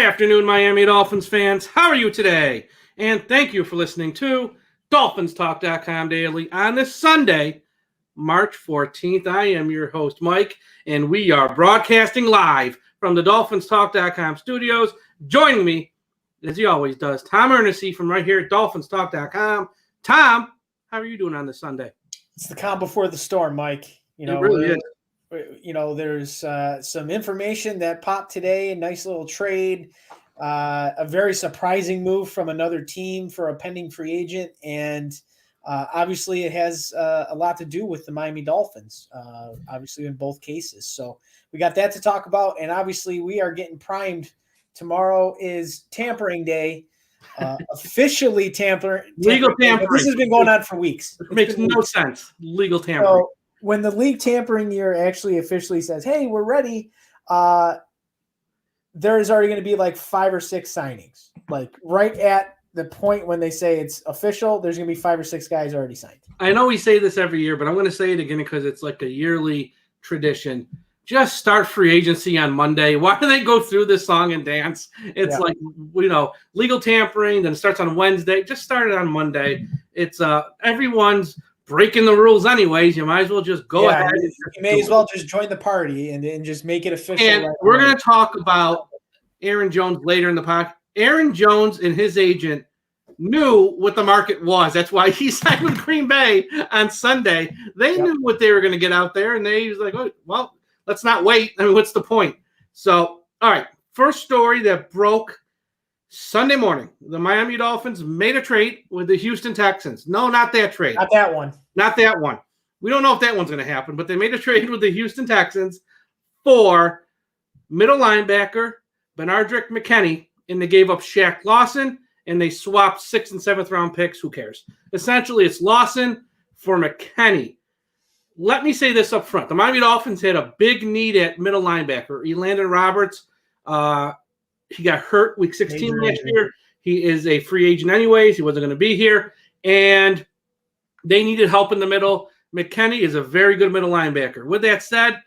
afternoon, Miami Dolphins fans. How are you today? And thank you for listening to DolphinsTalk.com Daily on this Sunday, March 14th. I am your host, Mike, and we are broadcasting live from the DolphinsTalk.com studios. Joining me, as he always does, Tom Ernest from right here at DolphinsTalk.com. Tom, how are you doing on this Sunday? It's the calm before the storm, Mike. It really is. There's some information that popped today, a nice little trade, a very surprising move from another team for a pending free agent. And obviously it has a lot to do with the Miami Dolphins, obviously in both cases. So we got that to talk about. And obviously we are getting primed. Tomorrow is tampering day, officially tampering. Legal tampering. This has been going on for weeks. It makes no sense. Legal tampering. So, when the league tampering year actually officially says, hey, we're ready, there's already going to be like 5 or 6 signings. Like right at the point when they say it's official, there's going to be 5 or 6 guys already signed. I know we say this every year, but I'm going to say it again because it's like a yearly tradition. Just start free agency on Monday. Why do they go through this song and dance? It's like, legal tampering, then it starts on Wednesday. Just start it on Monday. It's everyone's breaking the rules anyways. You might as well just go ahead. You may as well just join the party and just make it official. And we're going to talk about Aaron Jones later in the podcast. Aaron Jones and his agent knew what the market was. That's why he signed with Green Bay on Sunday. They knew what they were going to get out there, and they was like, oh, well, let's not wait. I mean, what's the point? So, all right, first story that broke Sunday morning, the Miami Dolphins made a trade with the Houston Texans. No, not that trade. Not that one. Not that one. We don't know if that one's going to happen, but they made a trade with the Houston Texans for middle linebacker Bernard McKinney, and they gave up Shaq Lawson, and they swapped 6th and 7th round picks. Who cares? Essentially, it's Lawson for McKinney. Let me say this up front. The Miami Dolphins had a big need at middle linebacker. Elandon Roberts, he got hurt week 16 last year. He is a free agent anyways. He wasn't going to be here. And they needed help in the middle. McKinney is a very good middle linebacker. With that said,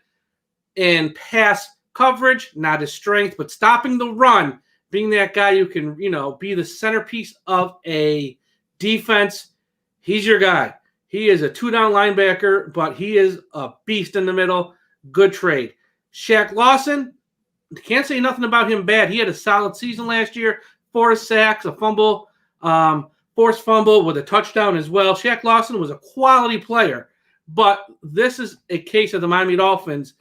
in pass coverage, not his strength, but stopping the run, being that guy who can, be the centerpiece of a defense, he's your guy. He is a 2-down linebacker, but he is a beast in the middle. Good trade. Shaq Lawson, can't say nothing about him bad. He had a solid season last year. 4 sacks, a fumble, forced fumble with a touchdown as well. Shaq Lawson was a quality player, but this is a case of the Miami Dolphins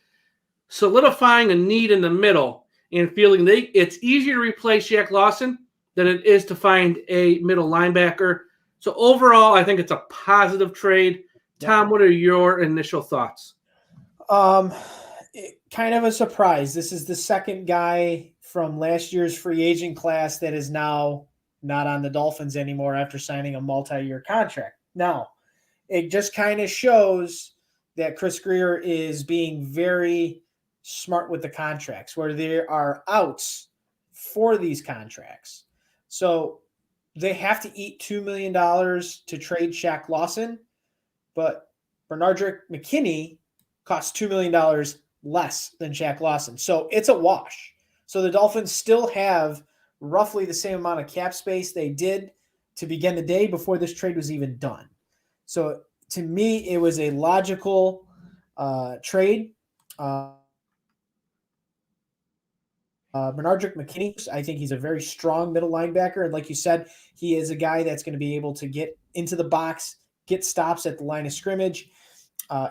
solidifying a need in the middle and feeling it's easier to replace Shaq Lawson than it is to find a middle linebacker. So overall, I think it's a positive trade. Tom, what are your initial thoughts? Kind of a surprise. This is the second guy from last year's free agent class that is now not on the Dolphins anymore after signing a multi-year contract. Now, it just kind of shows that Chris Grier is being very smart with the contracts, where there are outs for these contracts. So they have to eat $2 million to trade Shaq Lawson, but Bernard McKinney costs $2 million less than Shaq Lawson. So it's a wash. So the Dolphins still have roughly the same amount of cap space they did to begin the day before this trade was even done. So to me, it was a logical trade. Bernard McKinney, I think he's a very strong middle linebacker. And like you said, he is a guy that's going to be able to get into the box, get stops at the line of scrimmage.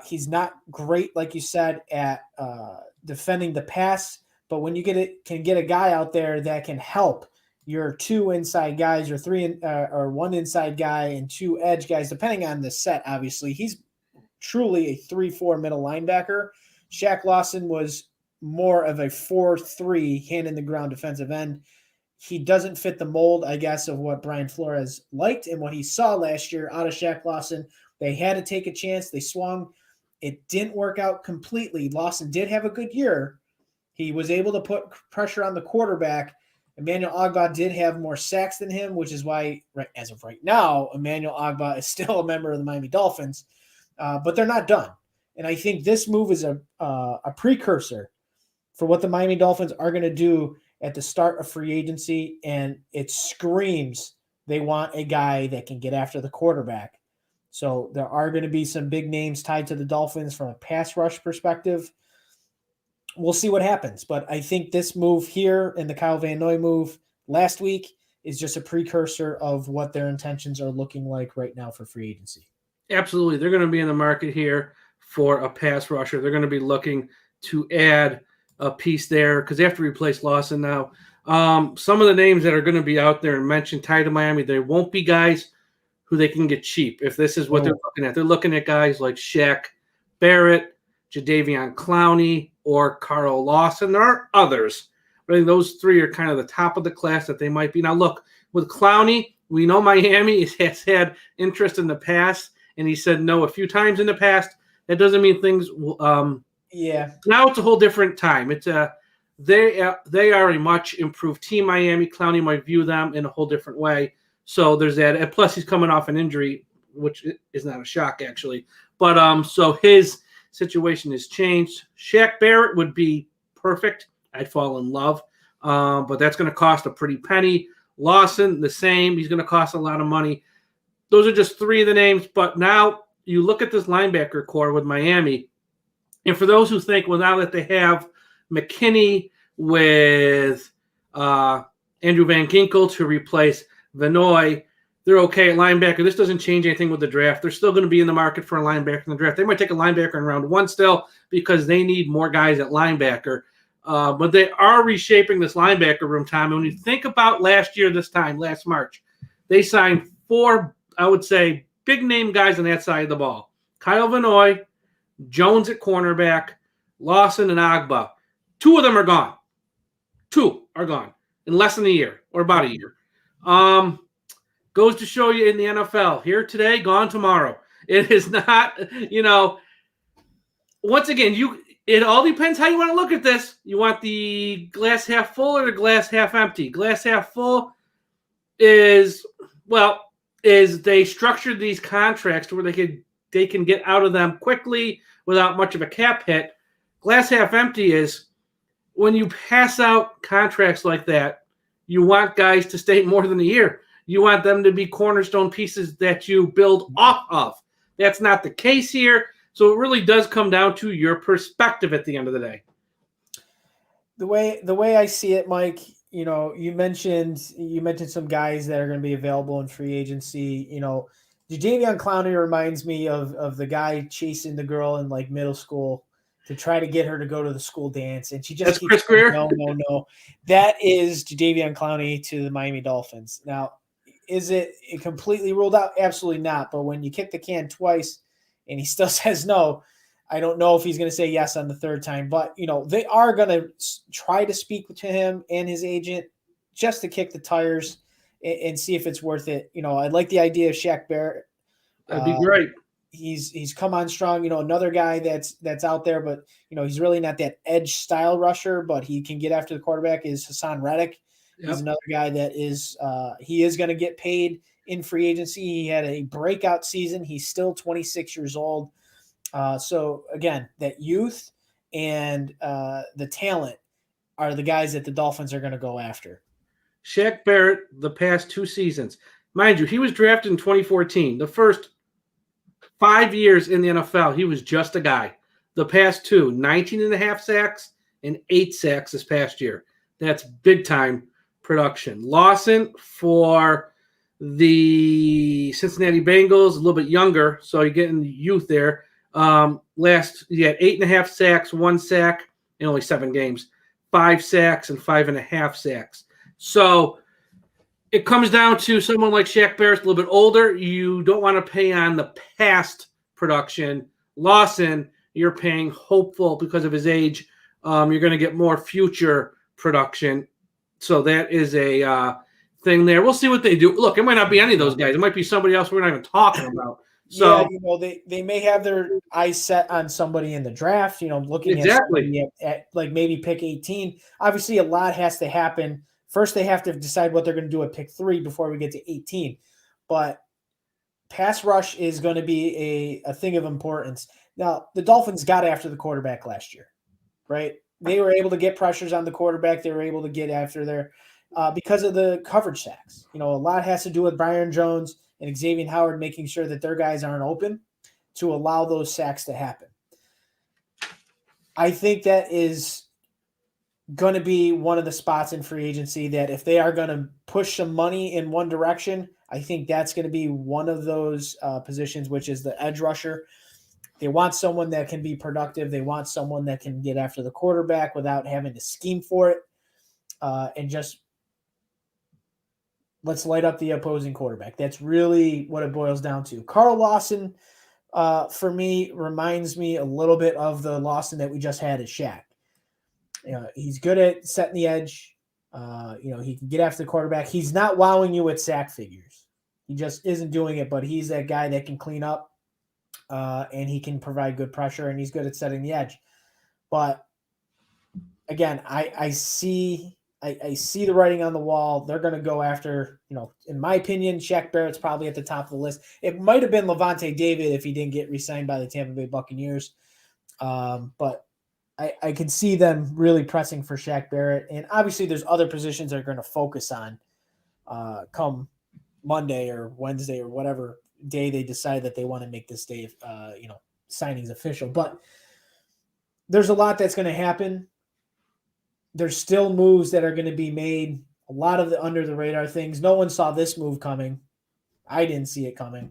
He's not great, like you said, at defending the pass, but when you can get a guy out there that can help your 2 inside guys, or 3 or 1 inside guy and 2 edge guys, depending on the set. Obviously, he's truly a 3-4 middle linebacker. Shaq Lawson was more of a 4-3 hand in the ground defensive end. He doesn't fit the mold, I guess, of what Brian Flores liked and what he saw last year out of Shaq Lawson. They had to take a chance. They swung. It didn't work out completely. Lawson did have a good year. He was able to put pressure on the quarterback. Emmanuel Ogbah did have more sacks than him, which is why, as of right now, Emmanuel Ogbah is still a member of the Miami Dolphins. But they're not done. And I think this move is a precursor for what the Miami Dolphins are going to do at the start of free agency, and it screams they want a guy that can get after the quarterback. So there are going to be some big names tied to the Dolphins from a pass rush perspective. We'll see what happens. But I think this move here and the Kyle Van Noy move last week is just a precursor of what their intentions are looking like right now for free agency. Absolutely. They're going to be in the market here for a pass rusher. They're going to be looking to add a piece there because they have to replace Lawson now. Some of the names that are going to be out there and mentioned tied to Miami, they won't be guys who they can get cheap if this is what they're looking at. They're looking at guys like Shaq Barrett, Jadeveon Clowney, or Carl Lawson. There are others, but I think those three are kind of the top of the class that they might be. Now, look, with Clowney, we know Miami has had interest in the past, and he said no a few times in the past. That doesn't mean things now it's a whole different time. It's they are a much improved team. Miami. Clowney might view them in a whole different way. So there's that. And plus, he's coming off an injury, which is not a shock actually. But so his situation has changed. Shaq Barrett would be perfect. I'd fall in love. But that's going to cost a pretty penny. Lawson, the same. He's going to cost a lot of money. Those are just three of the names. But now you look at this linebacker core with Miami. And for those who think, well, now that they have McKinney with Andrew Van Ginkel to replace Vanoy, they're okay at linebacker. This doesn't change anything with the draft. They're still going to be in the market for a linebacker in the draft. They might take a linebacker in round one still because they need more guys at linebacker. But they are reshaping this linebacker room, Tom. And when you think about last year, this time, last March, they signed 4, I would say, big-name guys on that side of the ball. Kyle Vanoy, Jones at cornerback, Lawson and Agba. 2 of them are gone. 2 are gone in less than a year or about a year. Goes to show you in the NFL, here today, gone tomorrow. It is not, once again, it all depends how you want to look at this. You want the glass half full or the glass half empty. Glass half full is they structured these contracts to where they can get out of them quickly without much of a cap hit. Glass half empty is when you pass out contracts like that, you want guys to stay more than a year. You want them to be cornerstone pieces that you build off of. That's not the case here. So it really does come down to your perspective at the end of the day. The way I see it, Mike, you mentioned some guys that are going to be available in free agency. Jadeveon Clowney reminds me of the guy chasing the girl in like middle school to try to get her to go to the school dance, and she just keeps saying, no. That is Jadeveon Clowney to the Miami Dolphins. Now, is it completely ruled out? Absolutely not. But when you kick the can twice and he still says no, I don't know if he's going to say yes on the third time. But, they are going to try to speak to him and his agent just to kick the tires and see if it's worth it. I like the idea of Shaq Barrett. That'd be great. He's come on strong. Another guy that's out there, but, he's really not that edge style rusher, but he can get after the quarterback is Hassan Reddick. Yep. He's another guy that is he is going to get paid in free agency. He had a breakout season. He's still 26 years old. So again, that youth and the talent are the guys that the Dolphins are going to go after. Shaq Barrett, the past 2 seasons, mind you, he was drafted in 2014. The first 5 years in the NFL, he was just a guy. The past 2, 19.5 sacks and 8 sacks this past year. That's big time production. Lawson for the Cincinnati Bengals, a little bit younger, so you're getting youth there. He had 8.5 sacks, 1 sack in only 7 games, 5 sacks and 5.5 sacks. So it comes down to someone like Shaq Barrett, a little bit older. You don't want to pay on the past production. Lawson, you're paying hopeful because of his age. You're going to get more future production. So that is a thing there. We'll see what they do. Look, it might not be any of those guys. It might be somebody else we're not even talking about. So they may have their eyes set on somebody in the draft, looking at like maybe pick 18. Obviously, a lot has to happen. First, they have to decide what they're going to do at pick 3 before we get to 18. But pass rush is going to be a thing of importance. Now, the Dolphins got after the quarterback last year, right? they were able to get pressures on the quarterback. They were able to get after their because of the coverage sacks. A lot has to do with Byron Jones and Xavien Howard making sure that their guys aren't open to allow those sacks to happen. I think that is going to be one of the spots in free agency that if they are going to push some money in one direction, I think that's going to be one of those positions, which is the edge rusher. They want someone that can be productive. They want someone that can get after the quarterback without having to scheme for it. And just let's light up the opposing quarterback. That's really what it boils down to. Carl Lawson, for me, reminds me a little bit of the Lawson that we just had at Shaq. He's good at setting the edge. He can get after the quarterback. He's not wowing you at sack figures. He just isn't doing it, but he's that guy that can clean up. And he can provide good pressure, and he's good at setting the edge. But again, I see the writing on the wall. They're going to go after, in my opinion, Shaq Barrett's probably at the top of the list. It might have been Levante David if he didn't get re-signed by the Tampa Bay Buccaneers. But I can see them really pressing for Shaq Barrett. And obviously there's other positions they're going to focus on come Monday or Wednesday or whatever day they decide that they want to make this day of, signings official. But there's a lot that's going to happen. There's still moves that are going to be made. A lot of the under the radar things. No one saw this move coming. I didn't see it coming.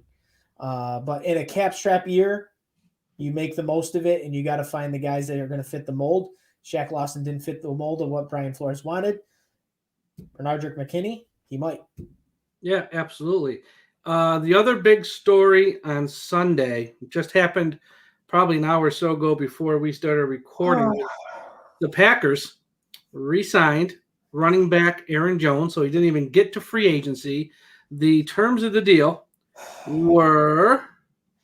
But in a cap strap year, you make the most of it, and you got to find the guys that are going to fit the mold. Shaq Lawson didn't fit the mold of what Brian Flores wanted. Bernard McKinney, he might. Yeah, absolutely. The other big story on Sunday just happened probably an hour or so ago before we started recording. The Packers re-signed running back Aaron Jones, so he didn't even get to free agency. The terms of the deal were,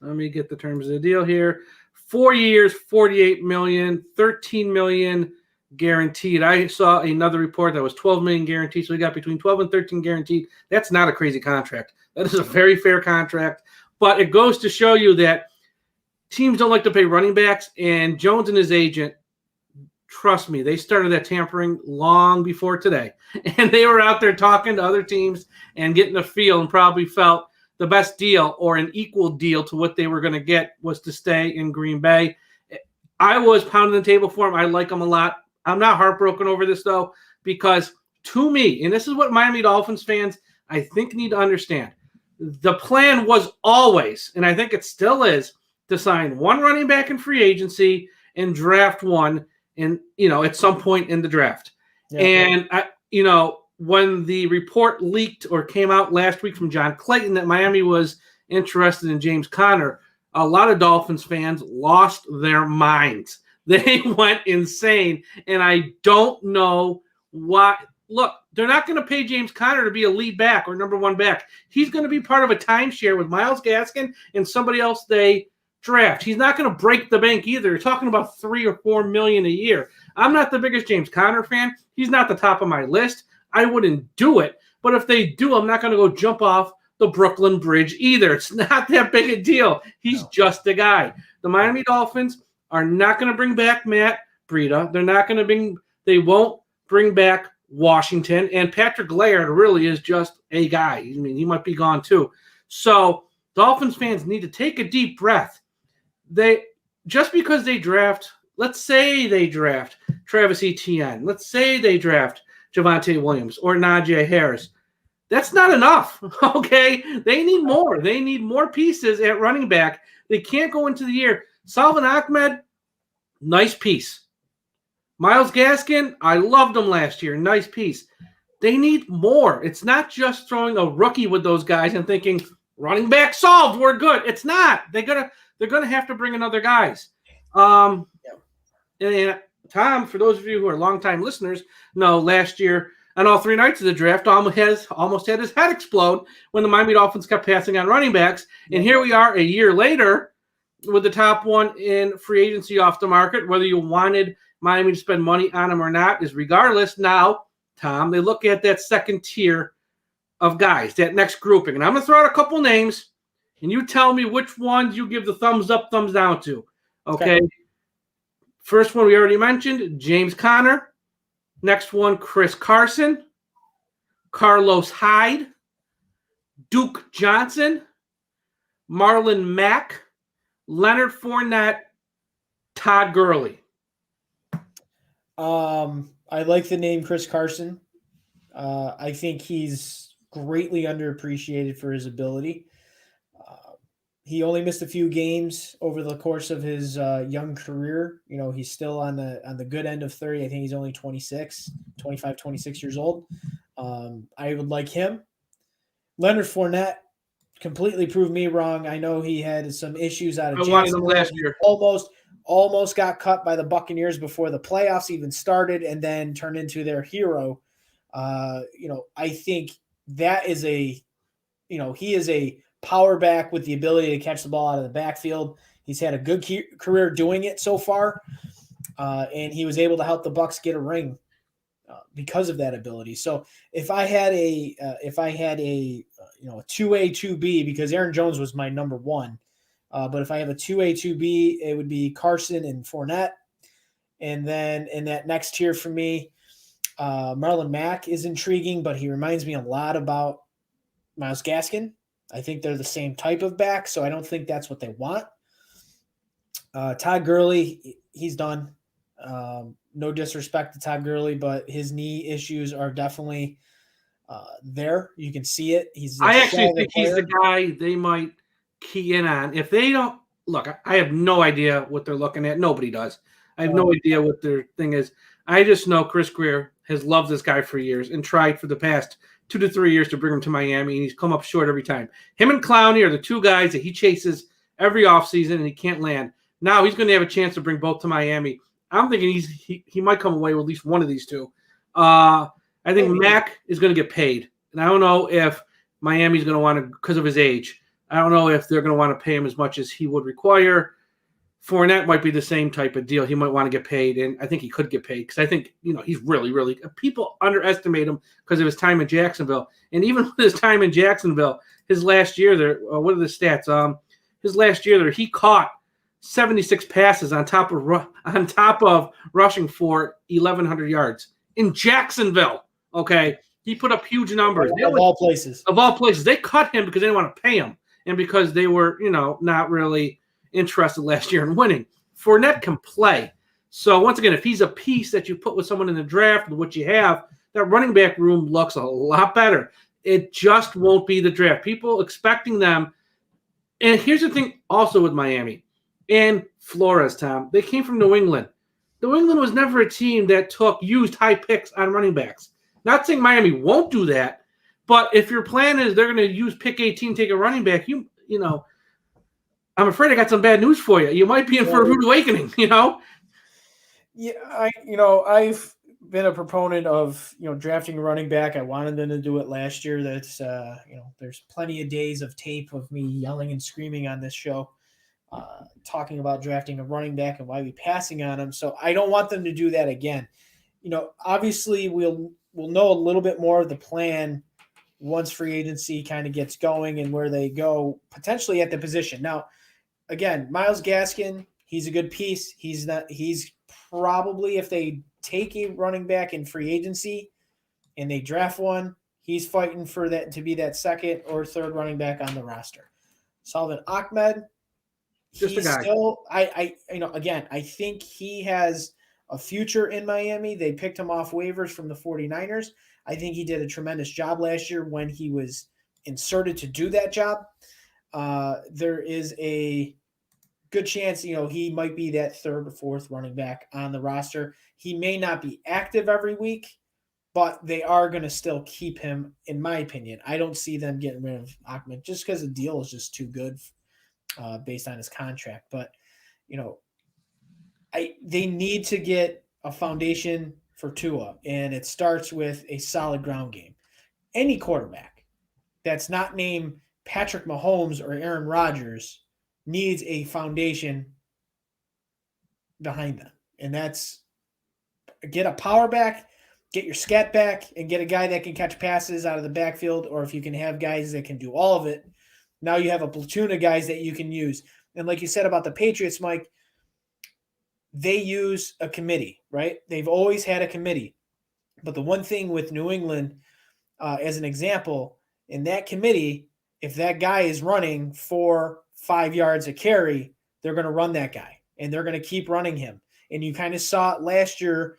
let me get the terms of the deal here, 4 years, $48 million, $13 million guaranteed. I saw another report that was $12 million guaranteed, so we got between 12 and 13 guaranteed. That's not a crazy contract. That is a very fair contract, but it goes to show you that teams don't like to pay running backs, and Jones and his agent, trust me, they started that tampering long before today, and they were out there talking to other teams and getting a feel and probably felt the best deal or an equal deal to what they were going to get was to stay in Green Bay. I was pounding the table for him. I like him a lot. I'm not heartbroken over this, though, because to me, and this is what Miami Dolphins fans, I think, need to understand, the plan was always, and I think it still is, to sign one running back in free agency and draft one at some point in the draft. Yeah, and, when the report leaked or came out last week from John Clayton that Miami was interested in James Conner, a lot of Dolphins fans lost their minds. They went insane, and I don't know why. Look, they're not going to pay James Conner to be a lead back or number one back. He's going to be part of a timeshare with Myles Gaskin and somebody else they draft. He's not going to break the bank either. You're talking about $3 or $4 million a year. I'm not the biggest James Conner fan. He's not the top of my list. I wouldn't do it. But if they do, I'm not going to go jump off the Brooklyn Bridge either. It's not that big a deal. He's just a guy. The Miami Dolphins are not going to bring back Matt Breida. They won't bring back Washington. And Patrick Laird really is just a guy. I mean, he might be gone too. So Dolphins fans need to take a deep breath. Just because they draft, let's say they draft Travis Etienne, let's say they draft Javonte Williams or Najee Harris, that's not enough, okay? They need more. They need more pieces at running back. They can't go into the year. Salvon Ahmed, nice piece. Myles Gaskin, I loved him last year. Nice piece. They need more. It's not just throwing a rookie with those guys and thinking, running back solved, we're good. It's not. They're gonna have to bring in other guys. And Tom, for those of you who are longtime listeners, know last year on all three nights of the draft, almost had his head explode when the Miami Dolphins kept passing on running backs. And here we are a year later with the top one in free agency off the market. Whether you wanted Miami to spend money on him or not is regardless. Now, Tom, they look at that second tier of guys, that next grouping. And I'm going to throw out a couple names, and you tell me which ones you give the thumbs up, thumbs down to. Okay. First one we already mentioned, James Conner. Next one, Chris Carson, Carlos Hyde, Duke Johnson, Marlon Mack, Leonard Fournette, Todd Gurley. I like the name Chris Carson. I think he's greatly underappreciated for his ability. He only missed a few games over the course of his young career. He's still on the good end of 30. I think he's only 26 years old. I would like him. Leonard Fournette completely proved me wrong. I know he had some issues out of Jacksonville last year. Almost got cut by the Buccaneers before the playoffs even started, and then turned into their hero. I think that is he is a power back with the ability to catch the ball out of the backfield. He's had a good career doing it so far, and he was able to help the Bucs get a ring because of that ability. So if I had a 2A, 2B, because Aaron Jones was my number one, but if I have a 2A, 2B, it would be Carson and Fournette. And then in that next tier for me, Marlon Mack is intriguing, but he reminds me a lot about Myles Gaskin. I think they're the same type of back, so I don't think that's what they want. Todd Gurley, he's done. No disrespect to Todd Gurley, but his knee issues are definitely there. You can see it. I actually think he's the guy they might key in on. If they don't – look, I have no idea what they're looking at. Nobody does. I have no idea what their thing is. I just know Chris Greer has loved this guy for years and tried for the past 2 to 3 years to bring him to Miami, and he's come up short every time. Him and Clowney are the two guys that he chases every offseason, and he can't land. Now he's going to have a chance to bring both to Miami. I'm thinking he might come away with at least one of these two. I think Mack is going to get paid, and I don't know if Miami's going to want to, because of his age, I don't know if they're going to want to pay him as much as he would require. Fournette might be the same type of deal. He might want to get paid, and I think he could get paid because I think, he's really, really – people underestimate him because of his time in Jacksonville. And even with his time in Jacksonville, his last year there what are the stats? His last year there, he caught 76 passes on top of rushing for 1,100 yards in Jacksonville, okay? He put up huge numbers. Of all places. Of all places. They cut him because they didn't want to pay him and because they were, not really – interested last year in winning. Fournette can play. So once again, if he's a piece that you put with someone in the draft with what you have, that running back room looks a lot better. It just won't be the draft. People expecting them. And here's the thing also with Miami and Flores, Tom. They came from New England. New England was never a team that used high picks on running backs. Not saying Miami won't do that, but if your plan is they're going to use pick 18, take a running back, I'm afraid I got some bad news for you. You might be in for a rude awakening, Yeah, I've been a proponent of, drafting a running back. I wanted them to do it last year. That's, there's plenty of days of tape of me yelling and screaming on this show, talking about drafting a running back and why we passing on him. So I don't want them to do that again. Obviously we'll know a little bit more of the plan once free agency kind of gets going and where they go potentially at the position. Now, again, Myles Gaskin, he's a good piece. He's probably, if they take a running back in free agency and they draft one, he's fighting for that to be that second or third running back on the roster. Salvon Ahmed, just a guy. Still, I think he has a future in Miami. They picked him off waivers from the 49ers. I think he did a tremendous job last year when he was inserted to do that job. There is a good chance, he might be that third or fourth running back on the roster. He may not be active every week, but they are going to still keep him, in my opinion. I don't see them getting rid of Ahmed just because the deal is just too good based on his contract. But, they need to get a foundation for Tua, and it starts with a solid ground game. Any quarterback that's not named Patrick Mahomes or Aaron Rodgers needs a foundation behind them. And that's get a power back, get your scat back, and get a guy that can catch passes out of the backfield, or if you can have guys that can do all of it, now you have a platoon of guys that you can use. And like you said about the Patriots, Mike, they use a committee, right? They've always had a committee. But the one thing with New England, as an example, in that committee, if that guy is running 4-5 yards a carry, they're going to run that guy, and they're going to keep running him. And you kind of saw it last year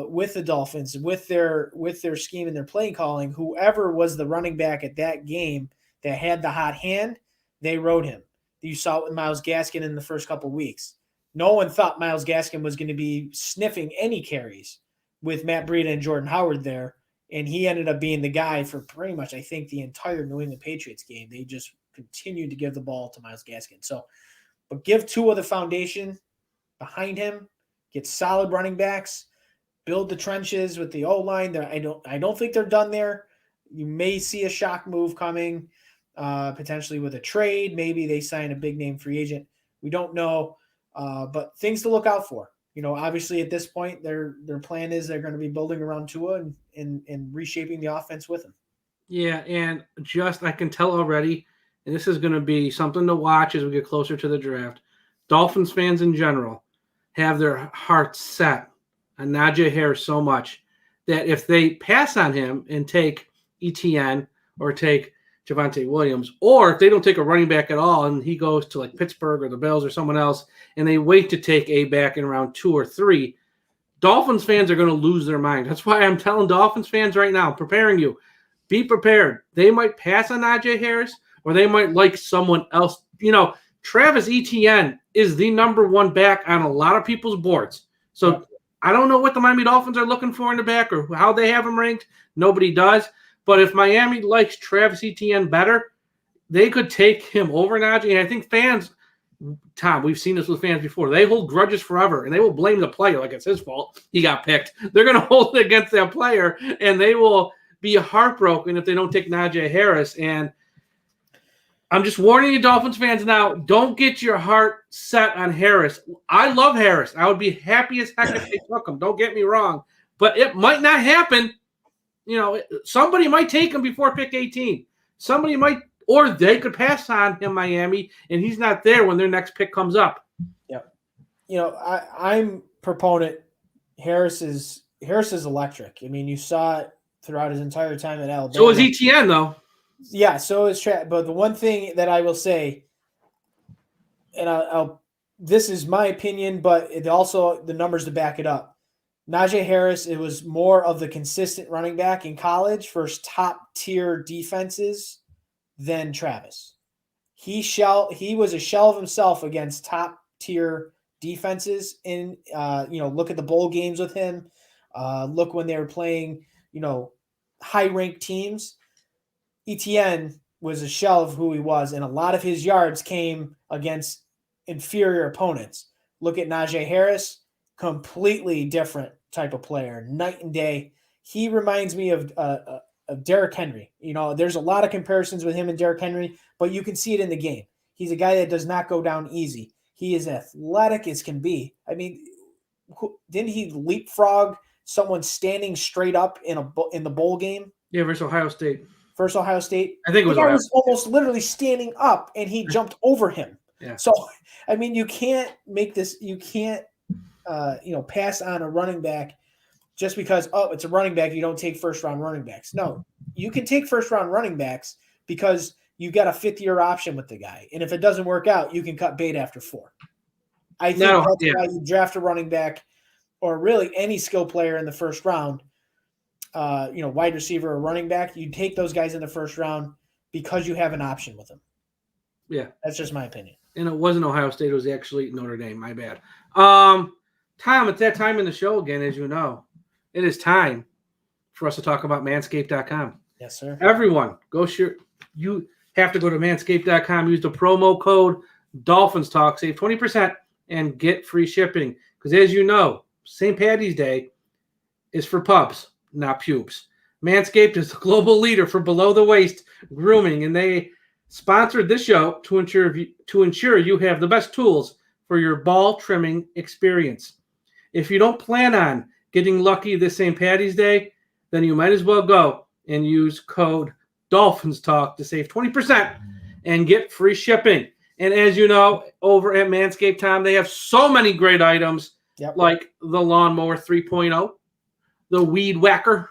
with the Dolphins, with their scheme and their play calling. Whoever was the running back at that game that had the hot hand, they rode him. You saw it with Myles Gaskin in the first couple of weeks. No one thought Myles Gaskin was going to be sniffing any carries with Matt Breida and Jordan Howard there, and he ended up being the guy for pretty much, I think, the entire New England Patriots game. They just continued to give the ball to Myles Gaskin. So, but give Tua the foundation behind him, get solid running backs, build the trenches with the O-line. I don't think they're done there. You may see a shock move coming, potentially with a trade. Maybe they sign a big-name free agent. We don't know, but things to look out for. Obviously at this point, their plan is they're going to be building around Tua and reshaping the offense with him. Yeah, and I can tell already, and this is going to be something to watch as we get closer to the draft. Dolphins fans in general have their hearts set on Najee Harris so much that if they pass on him and take ETN or take Javonte Williams, or if they don't take a running back at all and he goes to like Pittsburgh or the Bills or someone else and they wait to take a back in round 2 or 3, Dolphins fans are going to lose their mind. That's why I'm telling Dolphins fans right now, preparing you, be prepared. They might pass on Najee Harris or they might like someone else. Travis Etienne is the number 1 back on a lot of people's boards. So I don't know what the Miami Dolphins are looking for in the back or how they have him ranked. Nobody does. But if Miami likes Travis Etienne better, they could take him over Najee. And I think fans, Tom, we've seen this with fans before. They hold grudges forever, and they will blame the player like it's his fault. He got picked. They're going to hold it against that player, and they will be heartbroken if they don't take Najee Harris. And I'm just warning you, Dolphins fans now, don't get your heart set on Harris. I love Harris. I would be happy as heck if they took him. Don't get me wrong. But it might not happen. Somebody might take him before pick 18. Somebody might, or they could pass on him, Miami, and he's not there when their next pick comes up. Yeah. I'm proponent. Harris is electric. I mean, you saw it throughout his entire time at Alabama. So is ETN, though. Yeah, so is but the one thing that I will say, and this is my opinion, but it also the numbers to back it up. Najee Harris, it was more of the consistent running back in college versus top-tier defenses than Travis. He was a shell of himself against top-tier defenses. Look at the bowl games with him. Look when they were playing, high-ranked teams. ETN was a shell of who he was, and a lot of his yards came against inferior opponents. Look at Najee Harris. Completely different type of player, night and day. He reminds me of Derrick Henry. There's a lot of comparisons with him and Derrick Henry, but you can see it in the game. He's a guy that does not go down easy. He is athletic as can be. I mean, didn't he leapfrog someone standing straight up in the bowl game? Yeah, versus Ohio State. I think it was. The guy was almost literally standing up, and he jumped over him. Yeah. So, I mean, you can't make this. You can't. Pass on a running back just because, it's a running back, you don't take first-round running backs. No, you can take first-round running backs because you got a fifth-year option with the guy. And if it doesn't work out, you can cut bait after 4. I think that's why you draft a running back or really any skill player in the first round, wide receiver or running back, you take those guys in the first round because you have an option with them. Yeah. That's just my opinion. And it wasn't Ohio State. It was actually Notre Dame. My bad. Tom, it's that time in the show again, as you know. It is time for us to talk about Manscaped.com. Yes, sir. Everyone, you have to go to Manscaped.com, use the promo code Dolphins Talk, save 20%, and get free shipping. Because as you know, St. Paddy's Day is for pups, not pubes. Manscaped is the global leader for below-the-waist grooming, and they sponsored this show to ensure you have the best tools for your ball trimming experience. If you don't plan on getting lucky this St. Paddy's Day, then you might as well go and use code Dolphins Talk to save 20% and get free shipping. And as you know, over at Manscaped, Tom, they have so many great items like the Lawnmower 3.0, the Weed Whacker,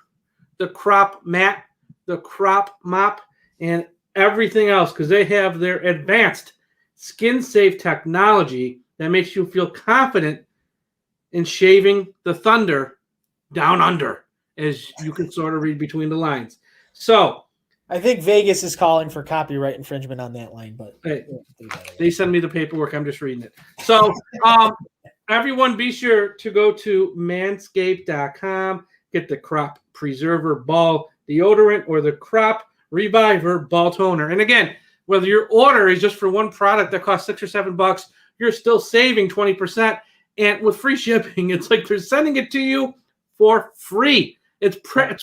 the Crop Mat, the Crop Mop, and everything else because they have their advanced skin-safe technology that makes you feel confident in shaving the thunder down under, as you can sort of read between the lines. So I think Vegas is calling for copyright infringement on that line, but hey, they send me the paperwork. I'm just reading it. So everyone be sure to go to manscaped.com, get the Crop Preserver Ball Deodorant or the Crop Reviver Ball Toner. And again, whether your order is just for one product that costs $6 or $7, you're still saving 20%. And with free shipping, it's like they're sending it to you for free. It's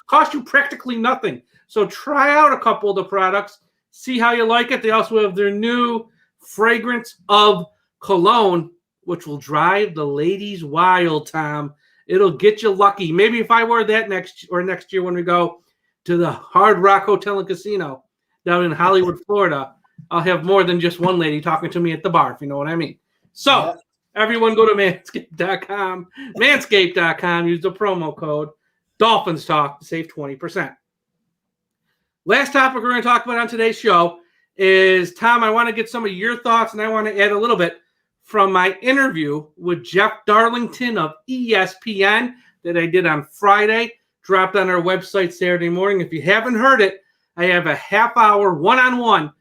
cost you practically nothing. So try out a couple of the products, see how you like it. They also have their new fragrance of cologne, which will drive the ladies wild, Tom. It'll get you lucky. Maybe if I wear that next year when we go to the Hard Rock Hotel and Casino down in Hollywood, Florida, I'll have more than just one lady talking to me at the bar, if you know what I mean. So everyone go to manscaped.com, manscaped.com, use the promo code Dolphins Talk to save 20%. Last topic we're going to talk about on today's show is, Tom, I want to get some of your thoughts, and I want to add a little bit from my interview with Jeff Darlington of ESPN that I did on Friday, dropped on our website Saturday morning. If you haven't heard it, I have a half-hour one-on-one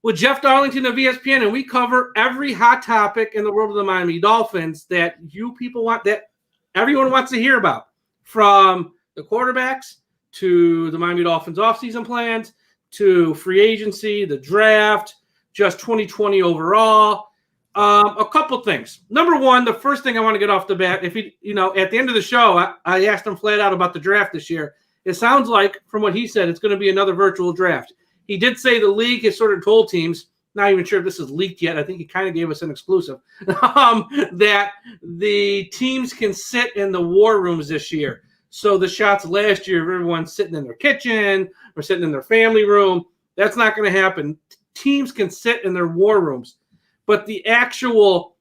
with Jeff Darlington of ESPN, and we cover every hot topic in the world of the Miami Dolphins that you people want, that everyone wants to hear about, from the quarterbacks to the Miami Dolphins offseason plans to free agency, the draft, just 2020 overall. A couple things. Number one, the first thing I want to get off the bat, if you know, at the end of the show, I asked him flat out about the draft this year. It sounds like, from what he said, it's going to be another virtual draft. He did say the league has sort of told teams, not even sure if this is leaked yet, I think he kind of gave us an exclusive, that the teams can sit in the war rooms this year. So the shots last year of everyone sitting in their kitchen or sitting in their family room, that's not going to happen. Teams can sit in their war rooms. But the actual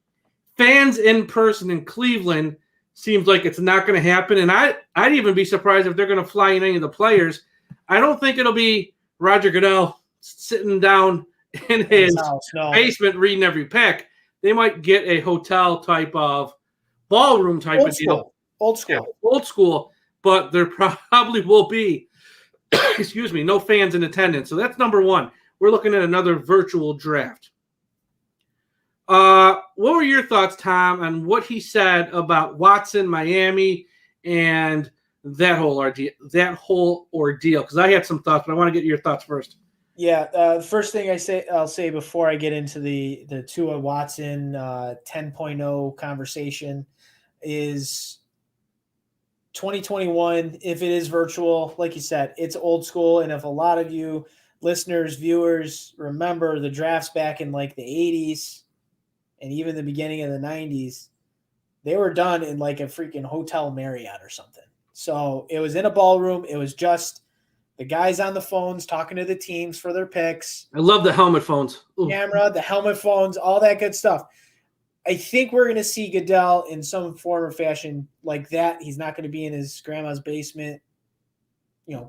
fans in person in Cleveland seems like it's not going to happen. And I'd even be surprised if they're going to fly in any of the players. I don't think it'll be Roger Goodell sitting down in his basement reading every pick. They might get a hotel type of ballroom type of deal. Old school. Yeah, old school. But there probably will be, no fans in attendance. So that's number one. We're looking at another virtual draft. What were your thoughts, Tom, on what he said about Watson, Miami, and that whole ordeal? Because I had some thoughts, but I want to get your thoughts first. Yeah, the first thing I'll say before I get into the Tua Watson 10.0 conversation is 2021. If it is virtual, like you said, it's old school. And if a lot of you listeners, viewers remember the drafts back in like the 80s and even the beginning of the 90s, they were done in like a freaking Hotel Marriott or something. So it was in a ballroom. It was just the guys on the phones talking to the teams for their picks. I love the helmet phones. Ooh. Camera, the helmet phones, all that good stuff. I think we're going to see Goodell in some form or fashion like that. He's not going to be in his grandma's basement,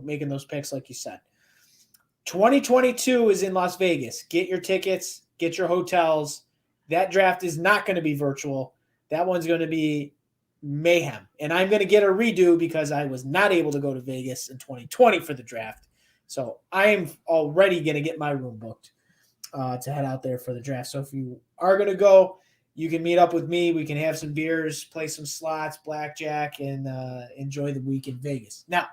making those picks like you said. 2022 is in Las Vegas. Get your tickets, get your hotels. That draft is not going to be virtual. That one's going to be mayhem. And I'm going to get a redo because I was not able to go to Vegas in 2020 for the draft. So I am already going to get my room booked to head out there for the draft. So if you are going to go, you can meet up with me. We can have some beers, play some slots, blackjack, and enjoy the week in Vegas. Now,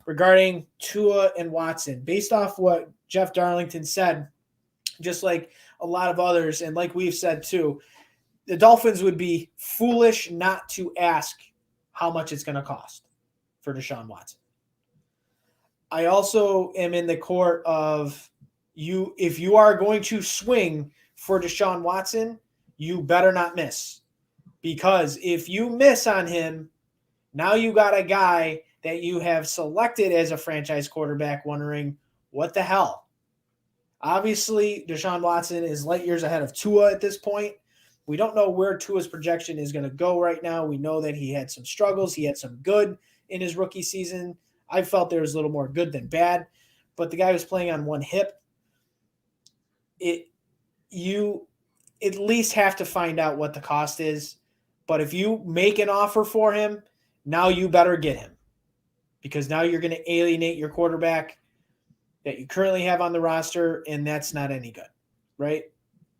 regarding Tua and Watson, based off what Jeff Darlington said, just like a lot of others, and like we've said too, the Dolphins would be foolish not to ask how much it's going to cost for Deshaun Watson. I also am in the court of you. If you are going to swing for Deshaun Watson, you better not miss, because if you miss on him, now you got a guy that you have selected as a franchise quarterback wondering, what the hell? Obviously, Deshaun Watson is light years ahead of Tua at this point. We don't know where Tua's projection is going to go right now. We know that he had some struggles. He had some good in his rookie season. I felt there was a little more good than bad, but the guy was playing on one hip. You at least have to find out what the cost is. But if you make an offer for him, now you better get him, because now you're going to alienate your quarterback that you currently have on the roster, and that's not any good, right?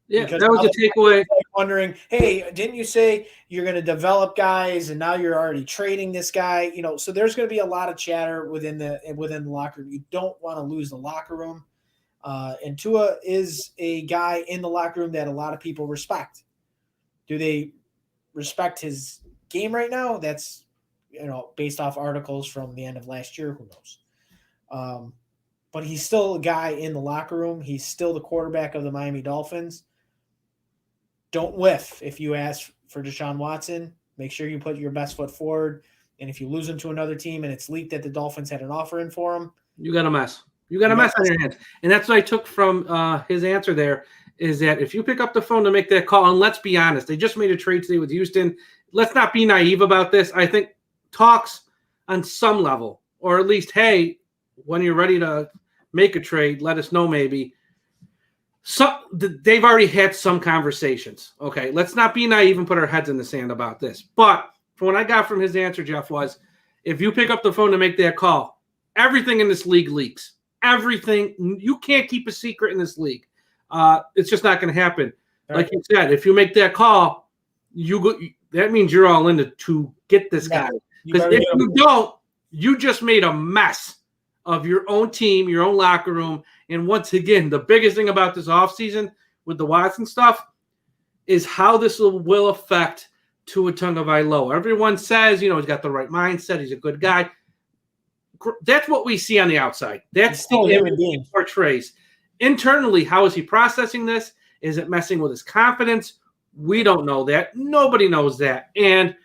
Yeah, Because that was the takeaway. Wondering, hey, didn't you say you're going to develop guys, and now you're already trading this guy? So there's going to be a lot of chatter within the locker room. You don't want to lose the locker room, and Tua is a guy in the locker room that a lot of people respect. Do they respect his game right now? That's based off articles from the end of last year. Who knows? But he's still a guy in the locker room. He's still the quarterback of the Miami Dolphins. Don't whiff if you ask for Deshaun Watson. Make sure you put your best foot forward. And if you lose him to another team and it's leaked that the Dolphins had an offer in for him, you got a mess. You got a mess on your hands. And that's what I took from his answer there, is that if you pick up the phone to make that call, and let's be honest, they just made a trade today with Houston. Let's not be naive about this. I think talks on some level, or at least, hey, when you're ready to make a trade, let us know maybe. So they've already had some conversations. Okay, let's not be naive and put our heads in the sand about this. But from what I got from his answer, Jeff, was if you pick up the phone to make that call, everything in this league leaks. Everything. You can't keep a secret in this league. It's just not going to happen. Like you said, if you make that call, that means you're all in to get this guy. Because if you don't, you just made a mess of your own team, your own locker room. And once again, the biggest thing about this offseason with the Watson stuff is how this will affect Tua Tagovailoa. Everyone says, he's got the right mindset. He's a good guy. That's what we see on the outside. That's the image he portrays. Internally, how is he processing this? Is it messing with his confidence? We don't know that. Nobody knows that. And